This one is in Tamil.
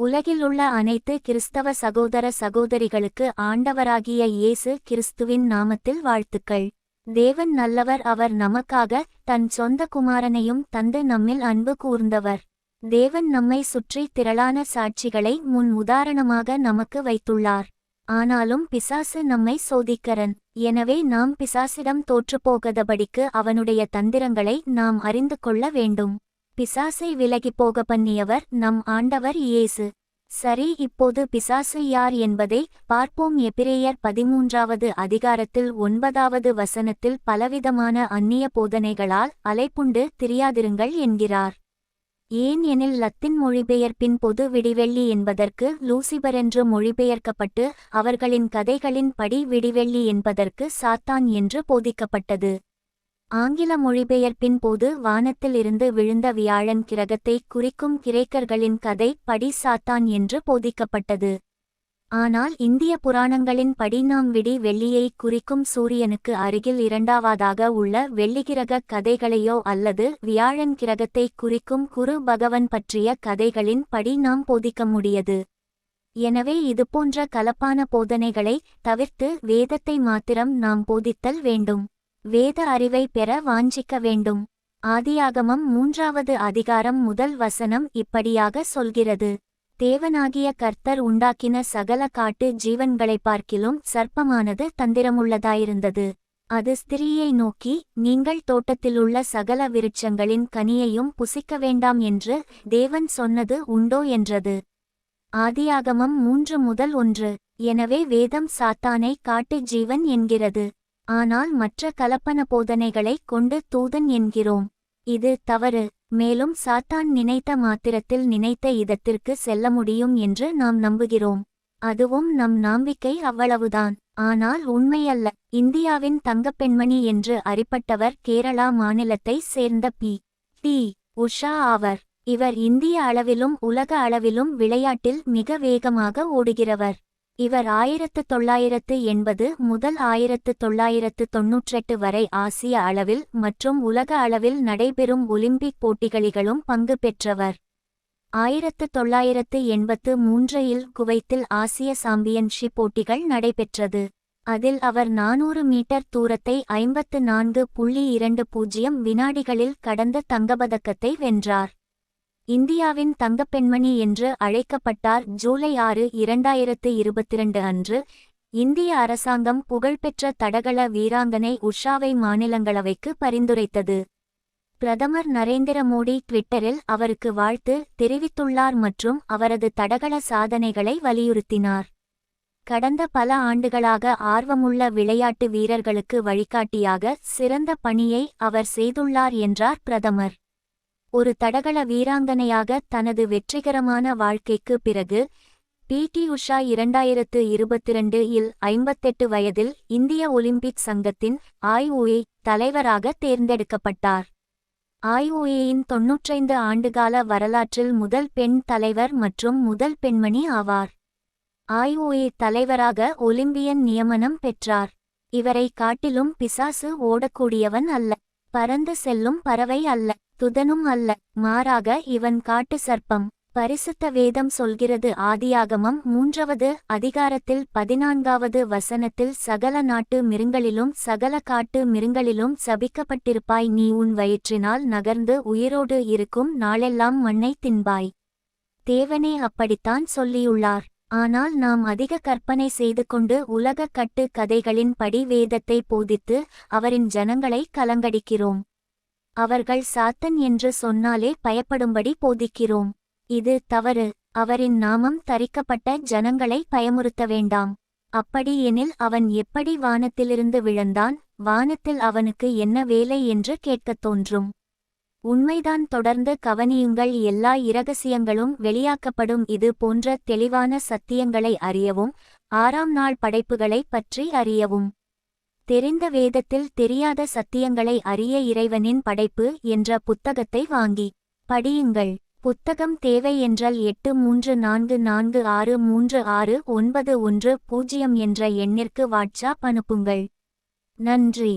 உலகிலுள்ள அனைத்து கிறிஸ்தவ சகோதர சகோதரிகளுக்கு ஆண்டவராகிய இயேசு கிறிஸ்துவின் நாமத்தில் வாழ்த்துக்கள். தேவன் நல்லவர். அவர் நமக்காக தன் சொந்த குமாரனையும் தந்து நம்மில் அன்பு கூர்ந்தவர். தேவன் நம்மை சுற்றி திரளான சாட்சிகளை முன் உதாரணமாக நமக்கு வைத்துள்ளார். ஆனாலும் பிசாசு நம்மை சோதிக்கிறன். எனவே நாம் பிசாசிடம் தோற்றுப்போகதபடிக்கு அவனுடைய தந்திரங்களை நாம் அறிந்து கொள்ள வேண்டும். பிசாசை விலகிப்போக பண்ணியவர் நம் ஆண்டவர் இயேசு. சரி, இப்போது பிசாசு யார் என்பதை பார்ப்போம். எபிரேயர் 13வது அதிகாரத்தில் 9வது வசனத்தில் பலவிதமான அந்நிய போதனைகளால் அலைப்புண்டு திரியாதிருங்கள் என்கிறார். ஏன் எனில் லத்தின் மொழிபெயர்ப்பின் பொது விடிவெள்ளி என்பதற்கு லூசிபரென்று மொழிபெயர்க்கப்பட்டு அவர்களின் கதைகளின் படி விடிவெள்ளி என்பதற்கு சாத்தான் என்று போதிக்கப்பட்டது. ஆங்கில மொழிபெயர்ப்பின் போது வானத்தில் இருந்து விழுந்த வியாழன் கிரகத்தை குறிக்கும் கிரேக்கர்களின் கதை படி சாத்தான் என்று போதிக்கப்பட்டது. ஆனால் இந்திய புராணங்களின் படி நாம் விடி வெள்ளியை குறிக்கும் சூரியனுக்கு அருகில் இரண்டாவதாக உள்ள வெள்ளிக்கிரக கதைகளையோ அல்லது வியாழன் கிரகத்தை குறிக்கும் குரு பகவன் பற்றிய கதைகளின் படி நாம் போதிக்க முடியாது. எனவே இதுபோன்ற கலப்பான போதனைகளை தவிர்த்து வேதத்தை மாத்திரம் நாம் போதித்தல் வேண்டும். வேத அறிவை பெற வாஞ்சிக்க வேண்டும். ஆதியாகமம் 3வது அதிகாரம் 1 வசனம் இப்படியாக சொல்கிறது. தேவனாகிய கர்த்தர் உண்டாக்கின சகல காட்டு ஜீவன்களைப் பார்க்கிலும் சர்ப்பமானது தந்திரமுள்ளதாயிருந்தது. அது ஸ்திரீயை நோக்கி, நீங்கள் தோட்டத்திலுள்ள சகல விருட்சங்களின் கனியையும் புசிக்க வேண்டாம் என்று தேவன் சொன்னது உண்டோ என்றது. ஆதியாகமம் 3:1. எனவே வேதம் சாத்தானை காட்டு ஜீவன் என்கிறது. ஆனால் மற்ற கலப்பன போதனைகளை கொண்டு தூதன் என்கிறோம். இது தவறு. மேலும் சாத்தான் நினைத்த மாத்திரத்தில் நினைத்த இடத்திற்கு செல்ல முடியும் என்று நாம் நம்புகிறோம். அதுவும் நம் நம்பிக்கை அவ்வளவுதான். ஆனால் உண்மையல்ல. இந்தியாவின் தங்கப்பெண்மணி என்று அறியப்பட்டவர் கேரளா மாநிலத்தை சேர்ந்த பி.டி. உஷா ஆவர். இவர் இந்திய அளவிலும் உலக அளவிலும் விளையாட்டில் மிக வேகமாக ஓடுகிறவர். இவர் 1980 முதல் 1998 வரை ஆசிய அளவில் மற்றும் உலக அளவில் நடைபெறும் ஒலிம்பிக் போட்டிகளிலும் பங்கு பெற்றவர். 1983 குவைத்தில் ஆசிய சாம்பியன்ஷிப் போட்டிகள் நடைபெற்றது. அதில் அவர் 400 மீட்டர் தூரத்தை 54.20 வினாடிகளில் கடந்த தங்கப்பதக்கத்தை வென்றார். இந்தியாவின் தங்கப்பெண்மணி என்று அழைக்கப்பட்டார். ஜூலை 6, 2022 அன்று இந்திய அரசாங்கம் புகழ்பெற்ற தடகள வீராங்கனை உஷாவை மாநிலங்களவைக்கு பரிந்துரைத்தது. பிரதமர் நரேந்திர மோடி ட்விட்டரில் அவருக்கு வாழ்த்து தெரிவித்துள்ளார் மற்றும் அவரது தடகள சாதனைகளை வலியுறுத்தினார். கடந்த பல ஆண்டுகளாக ஆர்வமுள்ள விளையாட்டு வீரர்களுக்கு வழிகாட்டியாக சிறந்த பணியை அவர் செய்துள்ளார் என்றார் பிரதமர். ஒரு தடகள வீராங்கனையாக தனது வெற்றிகரமான வாழ்க்கைக்கு பிறகு பி.டி. உஷா 2022 இல் 58 வயதில் இந்திய ஒலிம்பிக் சங்கத்தின் IOA தலைவராக தேர்ந்தெடுக்கப்பட்டார். IOAயின் 95 ஆண்டுகால வரலாற்றில் முதல் பெண் தலைவர் மற்றும் முதல் பெண்மணி ஆவார். IOA தலைவராக ஒலிம்பியன் நியமனம் பெற்றார். இவரை காட்டிலும் பிசாசு ஓடக்கூடியவன் அல்ல. பறந்து செல்லும் பறவை அல்ல. துதனும் அல்ல. மாறாக இவன் காட்டு சர்ப்பம். பரிசுத்த வேதம் சொல்கிறது. ஆதியாகமம் 3வது அதிகாரத்தில் 14வது வசனத்தில் சகல நாட்டு மிருங்களிலும் சகல காட்டு மிருங்களிலும் சபிக்கப்பட்டிருப்பாய். நீ உன் வயிற்றினால் நகர்ந்து உயிரோடு இருக்கும் நாளெல்லாம் மண்ணை தின்பாய். தேவனே அப்படித்தான் சொல்லியுள்ளார். ஆனால் நாம் அதிக கற்பனை செய்து கொண்டு உலக கட்டு கதைகளின் படி வேதத்தை போதித்து அவரின் ஜனங்களை கலங்கடிக்கிறோம். அவர்கள் சாத்தன் என்று சொன்னாலே பயப்படும்படி போதிக்கிறோம். இது தவறு. அவரின் நாமம் தரிக்கப்பட்ட ஜனங்களை பயமுறுத்த வேண்டாம். அப்படி எனில் அவன் எப்படி வானத்திலிருந்து விழுந்தான், வானத்தில் அவனுக்கு என்ன வேலை என்று கேட்கத் தோன்றும். உண்மைதான். தொடர்ந்து கவனியுங்கள். எல்லா இரகசியங்களும் வெளியாக்கப்படும். இது போன்ற தெளிவான சத்தியங்களை அறியவும் 6ஆம் நாள் படைப்புகளை பற்றி அறியவும். தெரிந்த வேதத்தில் தெரியாத சத்தியங்களை அறிய இறைவனின் படைப்பு என்ற புத்தகத்தை வாங்கி படியுங்கள். புத்தகம் தேவை என்றால் 834446369110 என்ற எண்ணிற்கு வாட்ஸ்அப் அனுப்புங்கள். நன்றி.